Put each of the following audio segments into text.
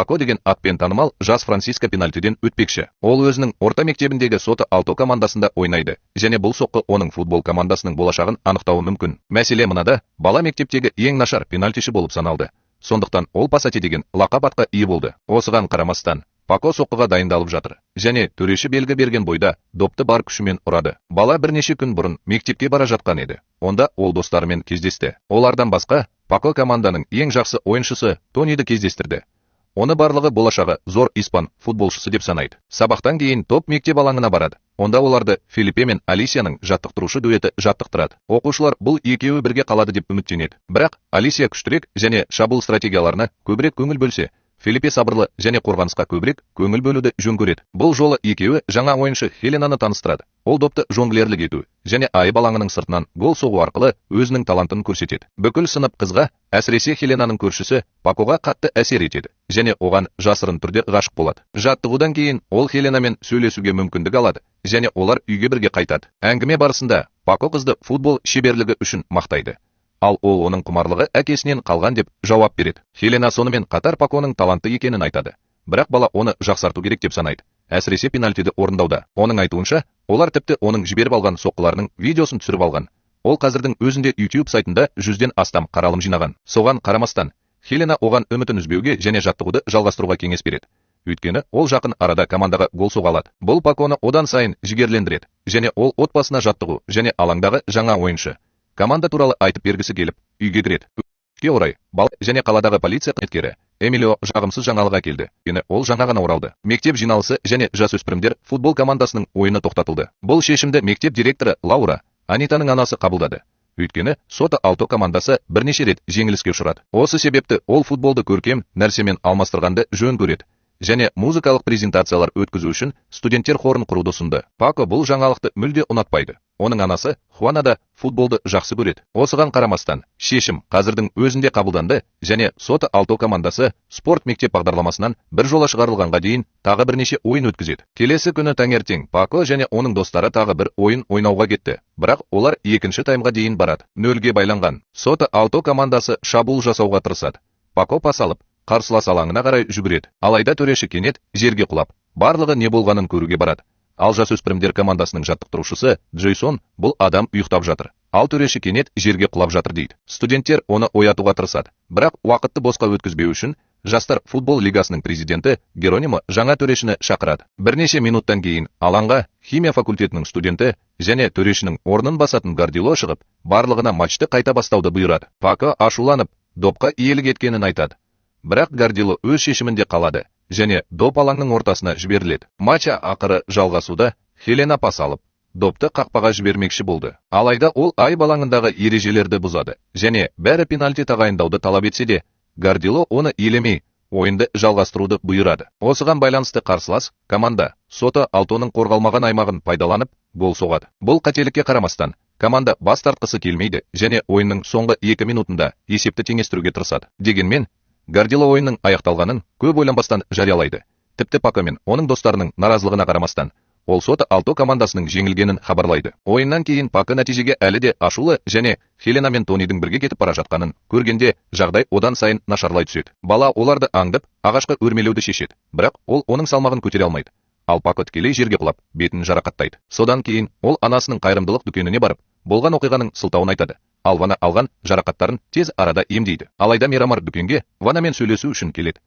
Пако деген атпен танымал жас Франциско пенальтиден өтпекші. Ол өзінің орта мектебіндегі Соты Алто командасында ойнайды, және бұл соққы оның футбол командасының болашағын анықтауы мүмкін. Мәселе мынада, бала мектептегі ең нашар пенальтиші болып саналды. Сондықтан ол пасати деген лақап атқа ие болды. Осыған қарамастан, Пако соққыға дайындалып жатыр, және төреші белгі берген бойда допты бар күшімен ұрады. Бала бірнеше күн бұрын мектепке бара жатқан еді. Онда ол достарымен кездесті. Олардан басқа, Пако команданың ең жақсы ойыншысы Тониді кездестірді. Оны барлығы болашағы зор испан футболшысы деп санайды. Сабақтан кейін топ мектеп алаңына барады. Онда оларды Филиппе мен Алисияның жаттықтырушы дуэті жаттықтырады. Оқушылар бұл екеуі бірге қалады деп үміттенеді. Бірақ Алисия күштірек және шабуыл стратегияларына көбірек көңіл бөлсе, Филиппе сабырлы және қорғанысқа көбірек көңіл бөлуді жөн көреді. Бұл жолы екеуі жаңа ойыншы Хеленаны таныстырады. Ол допты жонглерлік ету және айып алаңының сыртынан гол соғу арқылы өзінің талантын көрсетеді. Бүкіл сынып қызға, әсіресе Хеленаның көршісі Пакоға қатты әсер етеді және оған жасырын түрде ғашық болады. Жаттығудан кейін ол Хеленамен сөйлесуге мүмкіндік алады және олар үйге бірге қайтады. Әңгіме барысында Пако қызды футбол шеберлігі үшін мақтайды. Ал ол оның құмарлығы әкесінен қалған деп жауап береді. Хелена сонымен қатар Паконың талантты екенін айтады. Бірақ бала оны жақсарту керек деп санайды. Әсіресе пенальтиді орындауда. Оның айтуынша, олар тіпті оның жіберіп алған соққыларының видеосын түсіріп алған. Ол қазірдің өзінде YouTube сайтында 100-ден астам қаралым жинаған. Соған қарамастан, Хелена оған үмітін үзбеуге және жаттығуды жалғастыруға кеңес береді. Өйткені ол жақын арада командаға гол соға алады. Бұл Паконы одан сайын жігерлендіреді және ол отбасына жаттығу және алаңдағы жаңа ойыншы команда туралы айтып бергісі келіп, үйге кіреді. Өкінішке орай, бала және қаладағы полиция қызметкері Эмилио жағымсыз жаңалық әкелді. Ол жаңа ғана оралды. Мектеп жиналысы және жасөспірімдер футбол командасының ойыны тоқтатылды. Бұл шешімді мектеп директоры Лаура, Анитаның анасы қабылдады. Өйткені Соты Алто командасы бірнеше рет жеңіліске ұшырады. Осы себепті ол футболды көркем нәрсемен алмастырғанды жөн көреді және музыкалық презентациялар өткізу үшін студенттер хорын құруды ұсынды. Пако бұл жаңалықты мүлде ұнатпайды. Оның анасы Хуана да футболды жақсы көреді. Осыған қарамастан, шешім қазірдің өзінде қабылданды және Соты Алто командасы спорт мектеп бағдарламасынан бір жола шығарылғанға дейін тағы бірнеше ойын өткізеді. Келесі күні таңертең Пако және оның достары тағы бір ойын ойнауға кетті. Бірақ олар екінші таймға дейін барады. Нөлге байланған Соты Алто командасы шабуыл жасауға тырысады. Пако пас алып, қарсылас алаңына қарай жүгіреді. Алайда төреші кенет жерге құлап, барлығы не болғанын көруге барады. Ал жасөспірімдер командасының жаттықтырушысы Джейсон бұл адам ұйықтап жатыр. Ал төреші кенет жерге құлап жатыр дейді. Студенттер оны оятуға тырысады. Бірақ уақытты босқа өткізбеу үшін жастар футбол лигасының президенті Геронимо жаңа төрешіні шақырады. Бірнеше минуттан кейін алаңға химия факультетінің студенті және төрешінің орнын басатын Гардило шығып, барлығына матчты қайта бастауды бұйырады. Пако ашуланып, допқа иелік еткенін айтады. Бірақ Гардило өз шешімінде қалады және доп алаңның ортасына жіберіледі. Матча ақыры жалғасуда Хелена пас алып, допты қақпаға жібермекші болды. Алайда ол айып алаңындағы ережелерді бұзады және бәрі пенальти тағайындауды талап етсе де, Гардило оны елемей, ойынды жалғастыруды бұйырады. Осыған байланысты қарсылас команда Соты Алтоның қорғалмаған аймағын пайдаланып гол соғады. Бұл қателікке қарамастан, команда бас тартқысы келмейді және ойынның соңғы 2 минутында есепті теңестіруге тырысады. Дегенмен, Гардило ойынның аяқталғанын көп ойланбастан жариялайды. Тіпті Пако мен оның достарының наразылығына қарамастан, ол Соты Алто командасының жеңілгенін хабарлайды. Ойыннан кейін Пако нәтижеге әлі де ашулы және Хелена мен Тонидің бірге кетіп бара жатқанын көргенде жағдай одан сайын нашарлай түседі. Бала оларды аңдып, ағашқа өрмелеуді шешеді, бірақ ол оның салмағын көтере алмайды. Ал Пако тікелей жерге құлап, бетін жарақаттайды. Содан кейін ол анасының қайырымдылық дүкеніне барып, болған оқиғаның сылтауын айтады. Ал Вана алған жарақаттарын тез арада емдейді. Алайда Мирамар дүкенге Ванамен сөйлесу үшін келеді.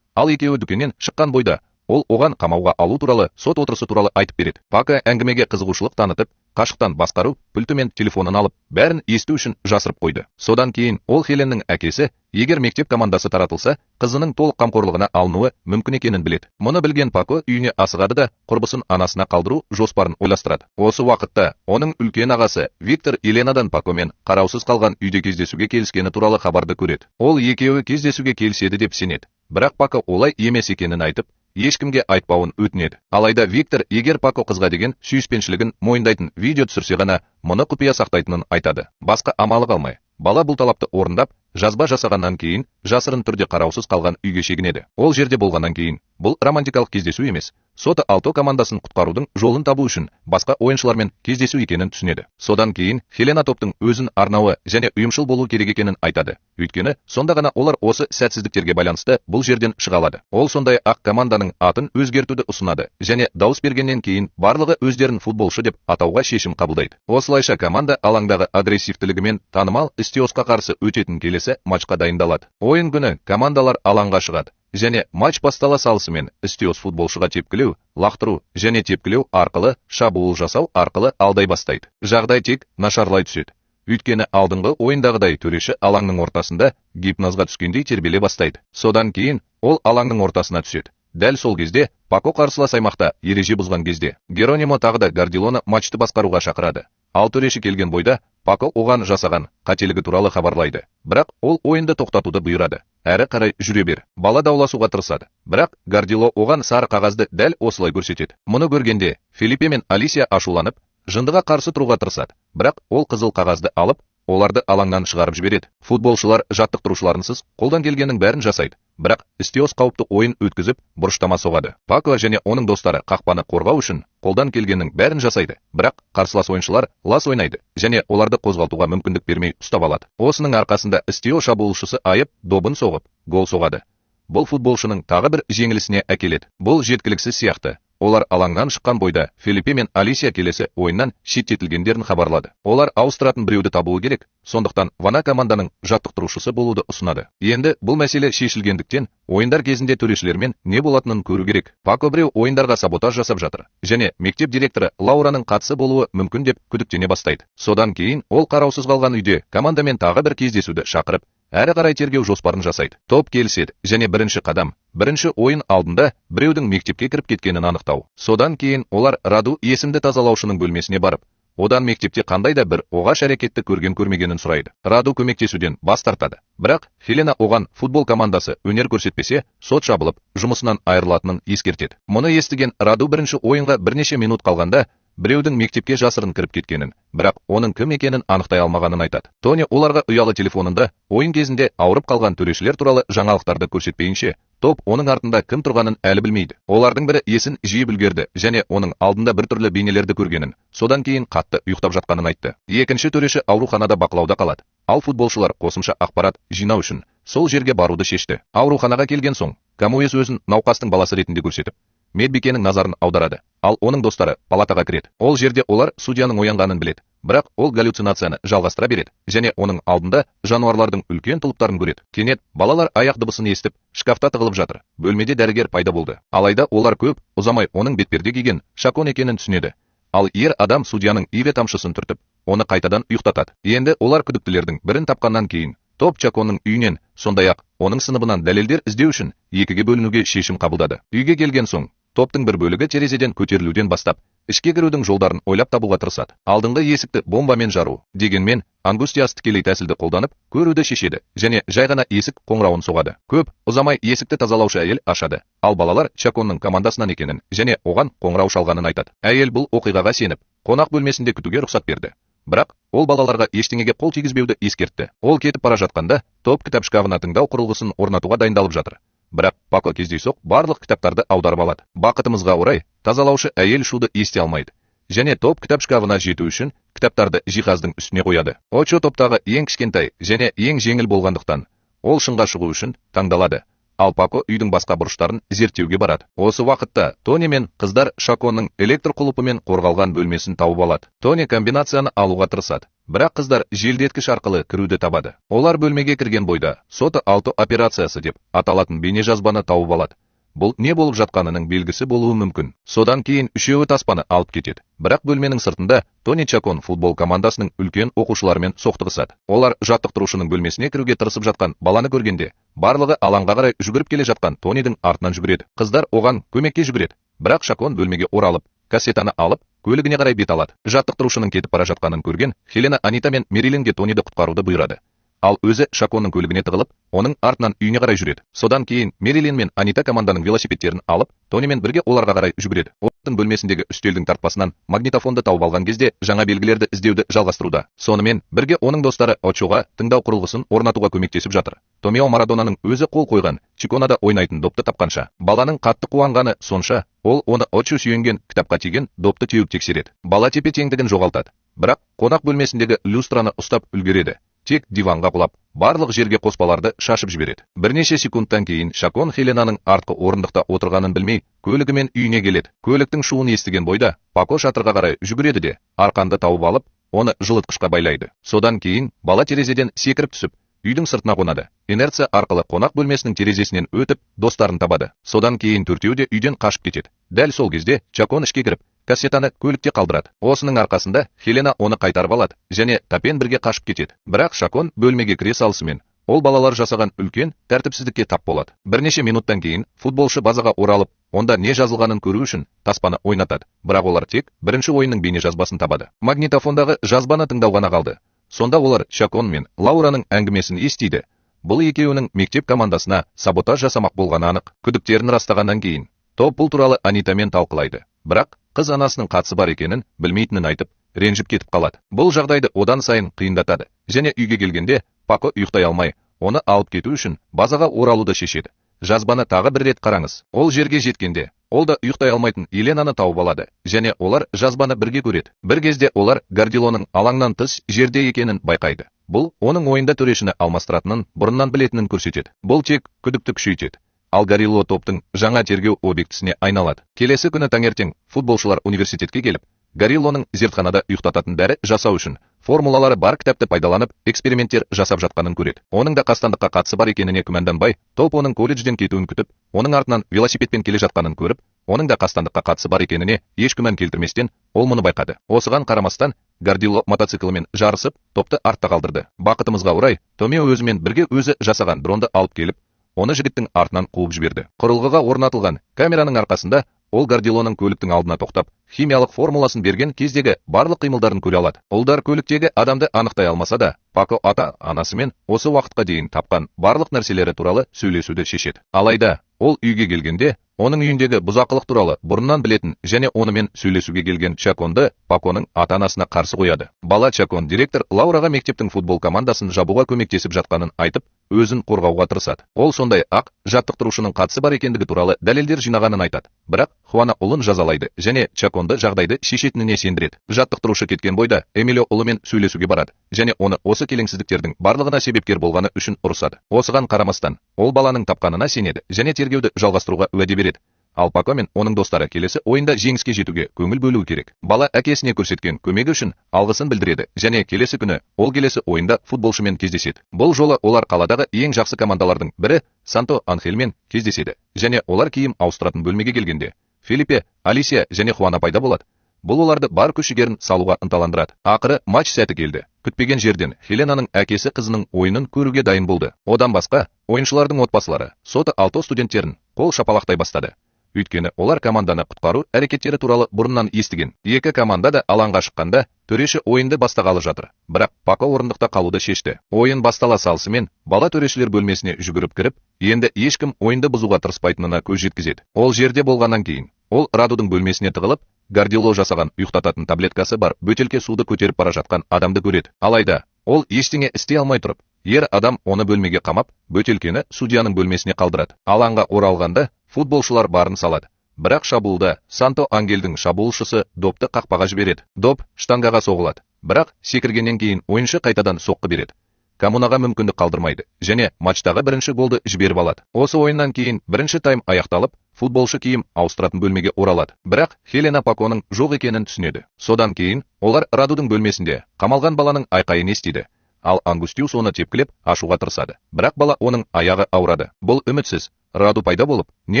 Ал екеуі дүкеннен шыққан бойда ол оған қамауға алу туралы, сот отырысы туралы айтып береді. Пако әңгімеге қызығушылық танытып, қашықтан басқару пульті мен телефонын алып, бәрін есту үшін жасырып қойды. Содан кейін ол Хеленнің әкесі, егер мектеп командасы таратылса, қызының толық қамқорлығына алынуы мүмкін екенін біледі. Мұны білген Пако үйіне асығады да құрбысын анасына қалдыру жоспарын ойластырады. Осы уақытта оның үлкен ағасы Виктор Еленадан Пакомен қараусыз қалған үйде кездесуге келіскені туралы хабарды көреді. Ол екеуі кездесуге келіседі деп сенеді. Бірақ Пако олай емес екенін айтып, ешкімге айтпауын өтінеді. Алайда Виктор егер Пако қызға деген сүйіспеншілігін мойындайтын видео түсірсе ғана мұны құпия сақтайтынын айтады. Басқа амалы қалмай, бала бұл талапты орындап, жазба жасағаннан кейін жасырын түрде қараусыз қалған үйге шегінеді. Ол жерде болғаннан кейін бұл романтикалық кездесу емес, соты Алто командасын құтқарудың жолын табу үшін басқа ойыншылармен кездесу екенін түсінеді. Содан кейін Хелена топтың өзін арнауы және ұйымшыл болу керек екенін айтады. Өйткені сонда ғана олар осы сәтсіздіктерге байланысты бұл жерден шыға алады. Ол сондай ақ команданың атын өзгертуді ұсынады және дауыс бергеннен кейін барлығы өздерін футболшы деп атауға шешім қабылдайды. Осылайша команда алаңдағы агрессивтілігімен танымал Истиосқа қарсы өтетін келесі матчқа дайындалады. Ойын күні командалар алаңға шығады және матч бастала салысымен Истиос футболшыға тепкілеу, лақтыру және тепкілеу арқылы шабуыл жасау арқылы алдай бастайды. Жағдай тек нашарлай түседі. Өйткені алдыңғы ойындағыдай төреші алаңның ортасында гипнозға түскендей тербеле бастайды. Содан кейін ол алаңның ортасына түседі. Дәл сол кезде Пако қарсылас аймақта ереже бұзған кезде Геронимо тағы да Гвардиоланы матчты басқаруға шақырады. Ал төреші келген бойда Пако оған жасаған қателігі туралы хабарлайды. Бірақ ол ойынды тоқтатуды бұйырады. Әрі қарай жүре бер. Бала дауласуға тырысады. Бірақ Гвардиола оған сары қағазды дәл осылай көрсетеді. Мұны көргенде Филиппе мен Алисия ашуланып, жындыға қарсы тұруға тырысады. Бірақ ол қызыл қағазды алып, оларды алаңнан шығарып жібереді. Футболшылар жаттықтырушыларынсыз қолдан келгеннің бәрін жасайды. Бірақ Истиос қауіпті ойын өткізіп, бұрыштама соғады. Пако және оның достары қақпаны қорғау үшін қолдан келгеннің бәрін жасайды. Бірақ қарсылас ойыншылар лас ойнайды және оларды қозғалтуға мүмкіндік бермей ұстап алады. Осының арқасында Истиос шабуылшысы айып, добын соғып, гол соғады. Бұл футболшының тағы бір жеңілісіне әкеледі. Бұл жеткіліксіз сияқты. Олар алаңнан шыққан бойда Филиппе мен Алисия келесі ойыннан шеттетілгендерін хабарлады. Олар ауыстыратын біреуді табуы керек, сондықтан Вана команданың жаттықтырушысы болуды ұсынады. Енді бұл мәселе шешілгендіктен ойындар кезінде төрешілермен не болатынын көру керек. Пако біреу ойындарға саботаж жасап жатыр және мектеп директоры Лаураның қатысы болуы мүмкін деп күдіктене бастайды. Содан кейін ол қараусыз қалған үйде командамен тағы бір кездесуді шақырып, әрі қарай тергеу жоспарын жасайды. Топ келіседі және бірінші қадам, бірінші ойын алдында біреудің мектепке кіріп кеткенін анықтау. Содан кейін олар Раду есімді тазалаушының бөлмесіне барып, одан мектепте қандай да бір оғаш әрекетті көрмегенін сұрайды. Раду көмектесуден бас тартады. Бірақ Хелена оған футбол командасы өнер көрсетпесе, сот жабылып, жұмысынан айырылатынын ескертеді. Мұны естіген Раду бірінші ойынға бірнеше минут қалғанда біреудің мектепке жасырын кіріп кеткенін, бірақ оның кім екенін анықтай алмағанын айтады. Тони оларға ұялы телефонында ойын кезінде ауырып қалған төрешілер туралы жаңалықтарды көрсетпейінше, топ оның артында кім тұрғанын әлі білмейді. Олардың бірі есін жиып үлгерді және оның алдында біртүрлі бейнелерді көргенін, содан кейін қатты ұйықтап жатқанын айтты. Екінші төреші ауруханада бақылауда қалады. Ал футболшылар қосымша ақпарат жинау үшін сол жерге баруды шешті. Ауруханаға келген соң, Камуэс өзін науқастың баласы ретінде көрсетіп, медбикенің назарын аударады. Ал оның достары палатаға кіреді. Ол жерде олар судьяның оянғанын біледі. Бірақ ол галлюцинацияны жалғастыра береді және оның алдында жануарлардың үлкен тұлыптарын көреді. Кенет балалар аяқ дыбысын естіп, шкафта тығылып жатыр. Бөлмеде дәрігер пайда болды. Алайда олар көп ұзамай оның бетперде киген Шакон екенін түсінеді. Ал ер адам судьяның иве тамшысын түртіп, оны қайтадан ұйықтатады. Енді олар күдіктілердің бірін тапқаннан кейін топ Чаконның үйінен, сондай-ақ оның сыныбынан дәлелдер іздеу үшін екіге бөлінуге шешім қабылдады. Үйге келген соң топтың бір бөлігі терезеден көтерілуден бастап, ішке кірудің жолдарын ойлап табуға тырысады. Алдыңғы есікті бомбамен жару. Дегенмен, Ангустиас тікелей тәсілді қолданып, көруді шешеді және жай ғана есік қоңырауын соғады. Көп ұзамай есікті тазалаушы әйел ашады. Ал балалар Чаконның командасынан екенін және оған қоңырау шалғанын айтады. Әйел бұл оқиғаға сеніп, қонақ бөлмесінде күтуге рұқсат берді. Бірақ ол балаларға ештеңеге қол тигізбеуді ескертті. Ол кетіп бара жатқанда, топ кітап шкафына тыңдау құрылғысын орнатуға дайындалып жатыр. Бірақ Пако кездейсоқ барлық кітаптарды аударып алады. Бақытымызға орай, тазалаушы әйел шуды ести алмайды. Және топ кітап шкафына жету үшін кітаптарды жиһаздың үстіне қояды. Очо топтағы ең кішкентай және ең жеңіл болғандықтан, ол шыңға шығу үшін таңдалады. Ал Пако үйдің басқа бұрыштарын зерттеуге барады. Осы уақытта Тони мен қыздар Шаконның электр құлыпымен қорғалған бөлмесін тауып алады. Тони комбинацияны алуға тырысады. Бірақ қыздар желдеткіш арқылы кіруді табады. Олар бөлмеге кірген бойда соты Алто операциясы деп аталатын бейнежазбаны тауып алады. Бұл не болып жатқанының белгісі болуы мүмкін. Содан кейін үшеуі таспаны алып кетеді. Бірақ бөлменің сыртында Тони Чакон футбол командасының үлкен оқушыларымен соқтығысады. Олар жаттықтырушының бөлмесіне кіруге тырысып жатқан баланы көргенде, барлығы алаңға қарай жүгіріп келе жатқан Тонидің артынан жүгіреді. Қыздар оған көмекке жүгіреді. Бірақ Шакон бөлмеге оралып, кассетаны алып, көлігіне қарай бет алады. Жаттықтырушының кетіп бара жатқанын көрген Хелена Анита мен Мерилинге Тониді құтқаруды бұйырады. ал өзі Шаконның көлігіне тығылып, оның артынан үйіне қарай жүреді. Содан кейін Мерилин мен Анита команданың велосипедтерін алып, Тонимен бірге оларға қарай жүгіреді. Олардың бөлмесіндегі үстелдің тартпасынан магнитофонды тауып алған кезде жаңа белгілерді іздеуді жалғастыруда. Сонымен бірге оның достары Очоға тыңдау құрылғысын орнатуға көмектесіп жатыр. Томео Марадонаның өзі қол қойған Чиконада ойнайтын допты тапқанша, баланың қатты қуанғаны сонша, ол оны Очо сүйенген кітапқа тиген допты теуіп тексереді. Бала тепе-теңдігін жоғалтады. Бірақ қонақ бөлмесіндегі люстраны ұстап үлгереді. Тек диванға құлап, барлық жерге қоспаларды шашып жібереді. Бірнеше секундтан кейін Шакон Хеленаның артқы орындықта отырғанын білмей, көлігімен үйіне келеді. Көліктің шуын естіген бойда Пако шатырға қарай жүгіреді де, арқанды тауып алып, оны жылытқышқа байлайды. Содан кейін бала терезеден секіріп түсіп, үйдің сыртына қонады. Инерция арқылы қонақ бөлмесінің терезесінен өтіп, достарын табады. Содан кейін төртеуі де үйден қашып кетеді. Дәл сол кезде Шакон ішке кіріп, кассетаны көлікте қалдырады. Осының арқасында Хелена оны қайтарып алады және тапен бірге қашып кетеді. Бірақ Шакон бөлмеге кіре салысымен, ол балалар жасаған үлкен тәртіпсіздікке тап болады. Бірнеше минуттан кейін футболшы базаға оралып, онда не жазылғанын көру үшін таспаны ойнатады. Бірақ олар тек бірінші ойынның бейнежазбасын табады. Магнитофондағы жазбаны тыңдау ғана қалды. Сонда олар Шакон мен Лаураның әңгімесін естиді. Бұл екеуінің мектеп командасына саботаж жасамақ болғаны анық. Күдіктерін растағаннан кейін топ бұл туралы Анитамен талқылайды. Бірақ қыз анасының қатысы бар екенін білмейтінін айтып, ренжіп кетіп қалады. Бұл жағдайды одан сайын қиындатады. Және үйге келгенде Пако ұйықтай алмай, оны алып кету үшін базаға оралуды шешеді. Жазбаны тағы бір рет қараңыз. Ол жерге жеткенде, ол да ұйықтай алмайтын Еленаны тауып алады және олар жазбаны бірге көреді. Бір кезде олар Гардилоның алаңнан тыс жерде екенін байқайды. Бұл оның ойында төрешіні алмастыратынын бұрыннан білетінін көрсетеді. Бұл тек күдікті күшейтеді. Ал Гарило топтың жаңа тергеу объектісіне айналады. Келесі күні таңертең футболшылар университетке келіп, Гарилоның зертханада ұйықтататын дәрі жасау үшін формулалары бар кітапты пайдаланып эксперименттер жасап жатқанын көреді. Оның да қастандыққа қатысы бар екеніне күмәнданбай, топ оның колледжден кетуін күтіп, оның артынан велосипедпен келе жатқанын көріп, оның да қастандыққа қатысы бар екеніне еш күмән келтірместен, ол мұны байқады. Осыған қарамастан, Гардило мотоциклімен жарысып, топты артта қалдырды. Бақытымызға орай, Томео өзімен бірге өзі жасаған дронды алып келіп, оны жігіттің артынан қуып жіберді. Құрылғыға орнатылған камераның арқасында ол Гардилоның көліктің алдына тоқтап, химиялық формуласын берген кездегі барлық қимылдарын көре алады. Ұлдар көліктегі адамды анықтай алмаса да, Пако ата-анасымен осы уақытқа дейін тапқан барлық нәрселері туралы сөйлесуді шешеді. Алайда, ол үйге келгенде, оның үйіндегі бұзақылық туралы бұрыннан білетін және онымен сөйлесуге келген Шаконды Паконың ата-анасына қарсы қояды. Бала Шакон директор Лаураға мектептің футбол командасын жабуға көмектесіп жатқанын айтып, өзін қорғауға тырысады. Ол сондай ақ жаттықтырушының қатысы бар екендігі туралы дәлелдер жинағанын айтады. Бірақ Хуана ұлын жазалайды және Шаконды жағдайды шешетініне сендіреді. Жаттықтырушы кеткен бойда Эмилио ұлымен сөйлесуге барады және оны осы келеңсіздіктердің барлығына себепкер болғаны үшін ұрысады. Осыған қарамастан, ол баланың тапқанына сенеді және тергеуді жалғастыруға уәде береді. Ал Пако мен оның достары келесі ойында жеңіске жетуге көңіл бөлуі керек. Бала әкесіне көрсеткен көмегі үшін алғысын білдіреді және келесі күні ол келесі ойында футболшымен кездеседі. Бұл жолы олар қаладағы ең жақсы командалардың бірі Санто Анхельмен кездеседі және олар киім ауыстыратын бөлмеге келгенде Филиппе, Алисия және Хуана пайда болады. Бұл оларды бар күш-жігерін салуға ынталандырады. Ақыры матч сәті келді. Күтпеген жерден Хеленаның әкесі қызының ойынын көруге дайын болды. Одан басқа, ойыншылардың отбасылары Сота Алто студенттерін қол шапалақтай бастады. Өйткені олар команданы құтқару әрекеттері туралы бұрыннан естіген. Екі команда да алаңға шыққанда төреші ойынды бастағалы жатыр. Бірақ Пако орындықта қалуды шешті. Ойын бастала салысымен бала төрешілер бөлмесіне жүгіріп кіріп, енді ешкім ойынды бұзуға тырыспайтынына көз жеткізеді. Ол жерде болғаннан кейін, ол Радудың бөлмесіне тығылып, Гардило жасаған ұйықтататын таблеткасы бар бөтелке суды көтеріп бара жатқан адамды көреді. Алайда, ол ештеңе істей алмай тұрып, ер адам оны бөлмеге қамап, бөтелкені судьяның бөлмесіне қалдырады. Алаңға оралғанда футболшылар барын салады. Бірақ шабуылда Санто Ангелдің шабуылшысы допты қақпаға жібереді. Доп штангаға соғылады. Бірақ секіргеннен кейін ойыншы қайтадан соққы береді. Коммунаға мүмкіндік қалдырмайды және матчтағы бірінші голды жіберіп алады. Осы ойыннан кейін бірінші тайм аяқталып, футболшы киім ауыстыратын бөлмеге оралады. Бірақ Хелена Паконың жоқ екенін түсінеді. Содан кейін олар Радудың бөлмесінде қамалған баланың айқайын естиді. Ал Ангустиус оны тепкілеп ашуға тырысады. Бірақ бала оның аяғы ауырады. Бұл үмітсіз. Раду пайда болып, не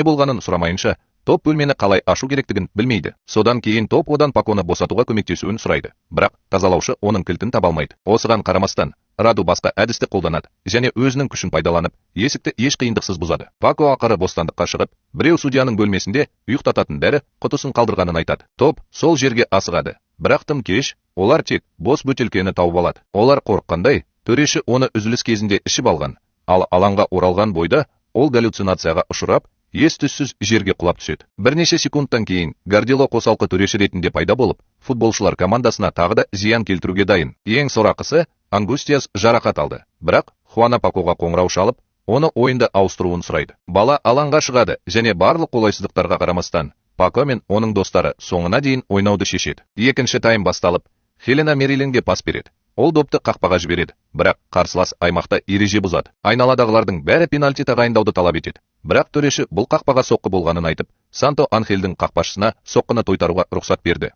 болғанын сұрамайынша, топ бөлмені қалай ашу керектігін білмейді. Содан кейін топ одан Паконы босатуға көмектесуін сұрайды. Бірақ тазалаушы оның кілтін таба алмайды. Осыған қарамастан, Раду басқа әдісті қолданады және өзінің күшін пайдаланып, есікті еш қиындықсыз бұзады. Пако ақыры бостандыққа шығып, біреу судьяның бөлмесінде ұйықтататын дәрі құтысын қалдырғанын айтады. Топ сол жерге асығады. Бірақ тым кеш, олар тек бос бөтелкені тауып алады. Олар қорыққандай, төреші оны үзіліс кезінде ішіп алған, ал алаңға оралған бойда ол галлюцинацияға ұшырап, ес-түссіз жерге құлап түседі. Бірнеше секундтан кейін Гвардиола қосалқы төреші ретінде пайда болып, футболшылар командасына тағы да зиян келтіруге дайын. Ең сорақысы, Ангустиас жарақат алды, бірақ Хуана Пакоға қоңырау шалып, оны ойында ауыстыруын сұрайды. Бала алаңға шығады және барлық қолайсыздықтарға қарамастан, Пако мен оның достары соңына дейін ойнауды шешеді. Екінші тайм басталып, Хелена Мерилинге пас береді. Ол допты қақпаға жібереді, бірақ қарсылас аймақта ереже бұзады. Айналадағылардың бәрі пенальти тағайындауды талап етеді. Бірақ төреші бұл қақпаға соққы болғанын айтып, Санто Анхельдің қақпашысына соққыны тойтаруға рұқсат берді.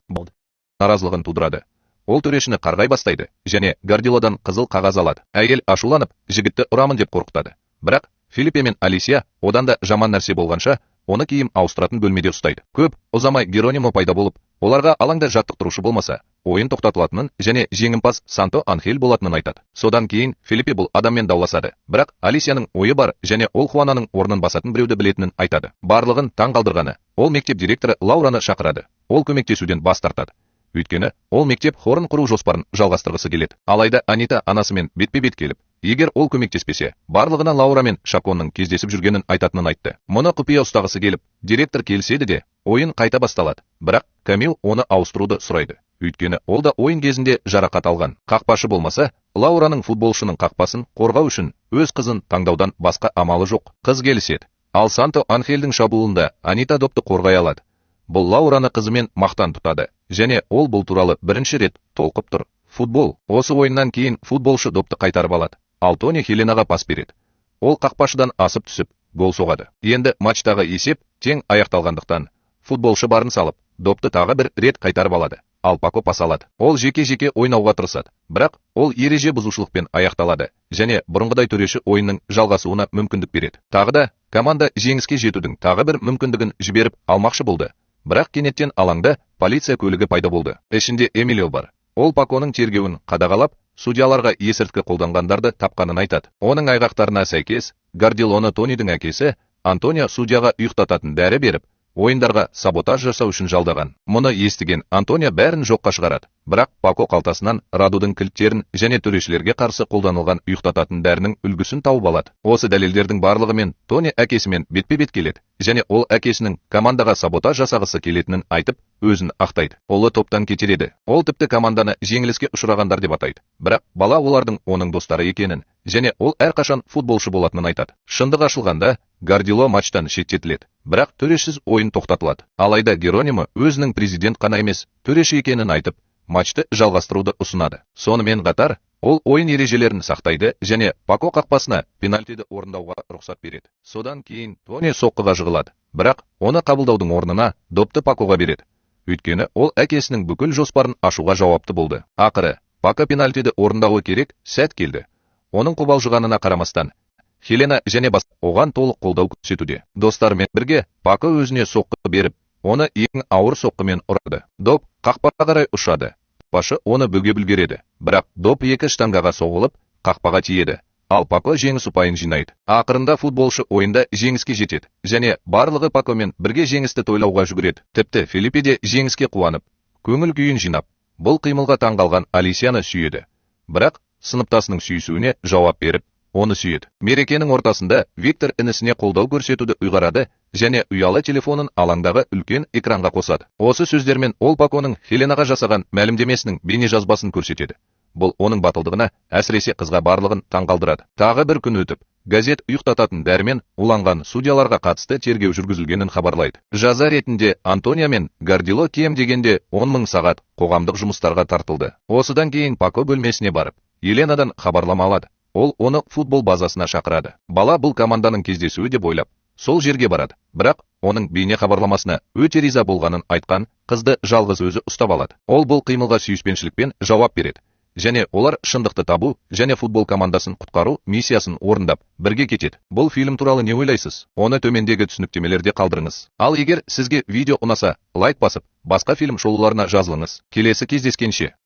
Наразылығын тудырады. Ол төрешіні қарғай бастайды және Гвардиоладан қызыл қағаз алады. Әйел ашуланып, жігітті ұрамын деп қорқытады. Бірақ Филиппе мен Алисия одан да жаман нәрсе болғанша, оны киім ауыстыратын бөлмеде ұстайды. Көп ұзамай Геронимо пайда болып, оларға алаңда жаттықтырушы болмаса, ойын тоқтатылатынын және жеңімпаз Санто Анхель болатынын айтады. Содан кейін Филиппе бұл адаммен дауласады, бірақ Алисияның ойы бар және ол Хуананың орнын басатын біреуді білетінін айтады. Барлығын таң қалдырғаны, ол мектеп директоры Лаураны шақырады. Ол көмектесуден бас тартады. Өйткені ол мектеп хорын құру жоспарын жалғастырғысы келеді. Алайда Анита анасымен бетпе-бет келіп, егер ол көмектеспесе, барлығына Лаура мен Шаконның кездесіп жүргенін айтатынын айтты. Мұны құпия ұстағысы келіп, директор келіседі де, ойын қайта басталады. Бірақ Камил оны ауыстыруды сұрайды. Өйткені ол да ойын кезінде жарақат алған. Қақпашы болмаса, Лаураның футболшының қақпасын қорғау үшін өз қызын таңдаудан басқа амалы жоқ. Қыз келіседі. Ал Санто Анхельдің шабуылында Анита допты қорғай алады. Бұл Лаураны қызымен мақтан тұтады, және ол бұл туралы бірінші рет толқып тұр. Футбол. Осы ойыннан кейін футболшы допты қайтарып алады. Ал Тони Хеленаға пас береді. Ол қақпашыдан асып түсіп, гол соғады. Енді матчтағы есеп тең аяқталғандықтан, футболшы барын салып, допты тағы бір рет қайтарып алады. Ал Пако пас алады. Ол жеке-жеке ойнауға тырысады. Бірақ ол ереже бұзушылықпен аяқталады, және бұрынғыдай төреші ойынның жалғасуына мүмкіндік береді. Тағы да команда жеңіске жетудің тағы бір мүмкіндігін жіберіп алмақшы болды. Бірақ кенеттен алаңда полиция көлігі пайда болды. Ішінде Эмилио бар. Ол Паконың тергеуін қадағалап, судьяларға есірткі қолданғандарды тапқанын айтады. Оның айғақтарына сәйкес, Гвардиоланы Тонидің әкесі Антонио судьяға ұйықтататын дәрі беріп, ойындарға саботаж жасау үшін жалдаған. Мұны естіген Антонио бәрін жоққа шығарады. Бірақ Пако қалтасынан Радудың кілттерін және төрешілерге қарсы қолданылған ұйықтататын дәрінің үлгісін тауып алады. Осы дәлелдердің барлығымен Тони әкесімен бетпе-бет келеді, және ол әкесінің командаға саботаж жасағысы келетінін айтып, өзін ақтайды. Олы топтан кетереді. Ол тіпті команданы жеңіліске ұшырағандар деп атайды. Бірақ бала олардың оның достары екенін, және ол әрқашан футболшы болатынын айтады. Шындық ашылғанда, Гвардиола матчтан шеттетіледі. Бірақ төрешсіз ойын тоқтатылады. Алайда Геронимо өзінің президент қана емес, төреші екенін айтып, матчты жалғастыруды ұсынады. Сонымен қатар, ол ойын ережелерін сақтайды және Пако қақпасына пенальтиді орындауға рұқсат береді. Содан кейін Тони соққыға жығылады. Бірақ оны қабылдаудың орнына допты Пакоға береді. Өйткені ол әкесінің бүкіл жоспарын ашуға жауапты болды. Ақыры, Пако пенальтиді орындауы керек сәт келді. Оның қобалжығанына қарамастан, Хелена және бас оған толық қолдау көрсетуде. Достарымен бірге Пако өзіне соққы беріп, оны ең ауыр соққымен ұрады. Доп қақпаға қарай ұшады. Қақпашы оны бүлге-бүлгереді. Бірақ доп екі штангаға соғылып, қақпаға тиеді. Ал Пако жеңіс ұпайын жинайды. Ақырында футболшы ойында жеңіске жетеді, және барлығы Пакомен бірге жеңісті тойлауға жүгіреді. Тіпті Филиппе де жеңіске қуанып, көңіл күйін жинап, бұл қимылға таңғалған Алисияны сүйеді. Бірақ сыныптасының сүйісуіне жауап беріп, оны сүйеді. Мерекенің ортасында Виктор інісіне қолдау көрсетуді ұйғарады және ұялы телефонын алаңдағы үлкен экранға қосады. Осы сөздермен ол Паконың Хеленаға жасаған мәлімдемесінің бейнежазбасын көрсетеді. Бұл оның батылдығына, әсіресе қызға барлығын таңғалдырады. Тағы бір күн өтіп, газет ұйықтататын дәрімен уланған судьяларға қатысты тергеу жүргізілгенін хабарлайды. Жаза ретінде Антонио мен Гвардиола кем дегенде 10.000 сағат қоғамдық жұмыстарға тартылды. Осыдан кейін Пако бөлмесіне барып, Еленадан хабарлама алады. Ол оны футбол базасына шақырады. Бала бұл команданың кездесуі деп ойлап, сол жерге барады. Бірақ оның бейне хабарламасына өте риза болғанын айтқан қызды жалғыз өзі ұстап алады. Ол бұл қимылға сүйіспеншілікпен жауап береді. Және олар шындықты табу және футбол командасын құтқару миссиясын орындап, бірге кетеді. Бұл фильм туралы не ойлайсыз? Оны төмендегі түсініктемелерде қалдырыңыз. Ал егер сізге видео ұнаса, лайк басып, басқа фильм шоуларына жазылыңыз. Келесі кездескенше.